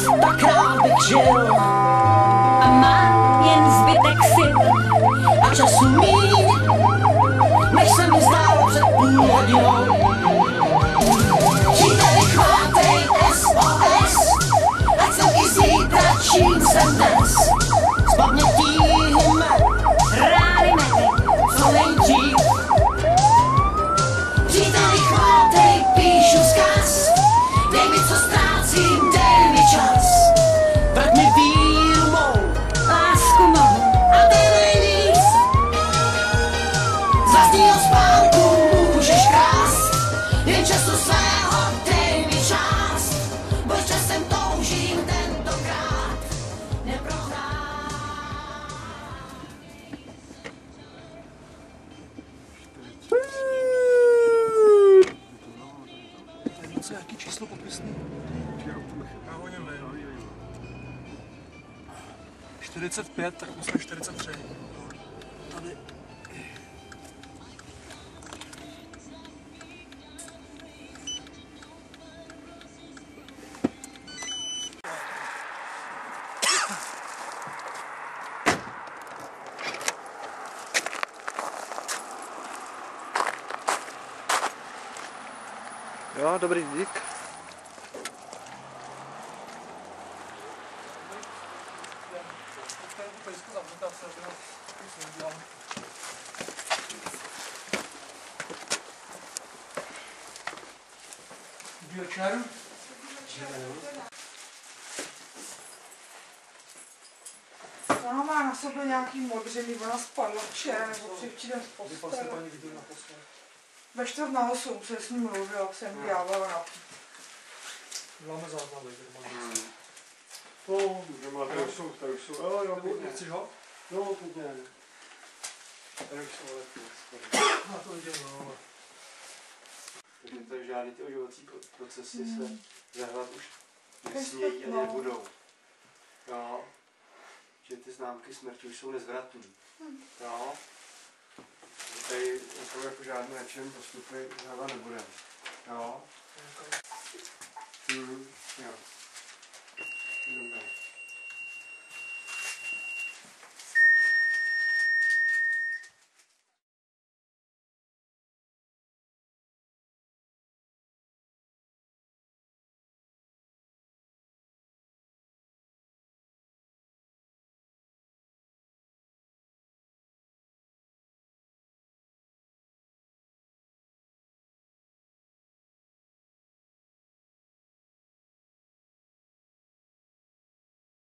tak rád bych žil. A mám jen zbytek sil a času míň, než se mi zdálo před půl hodinou. Příteli, chvátej SOS, ať jsem i zítra, čím jsem dnes. Zbavně tíhme, rány mé, co nejdřív. Příteli, chvátej, píšu vzkaz, dej mi, co ztrácím, dej mi čas. Vrať mi víru mou, lásku mou a dej nic. Z vlastního spánku můžeš krást, jen času svého dej mi část. Bož časem toužím tentokrát neprohrát. Co, jaký číslo popisný? Já ho nevím. 45, tak musím 43. Tady. Jo, dobrý, dík. Dobrý večer. Ona má na sobě nějaký modřiny, ona spadla včera nebo předevčírem z postele. Ve 7:45 se s ním mluvil, jak jsem dělala na Děláme záznamy. No, že má, tady už jsou, jo, pěkně. Chceš ho? No, pěkně. Tady už jsou lepší. Na to viděl, no. Takže tady žádný ty oživovací procesy se zahledat už nesmějí a nebudou. Jo. Že ty známky smrti už jsou nezvratné. Jo. Tady jako žádné něčem postupy zahledat nebudeme.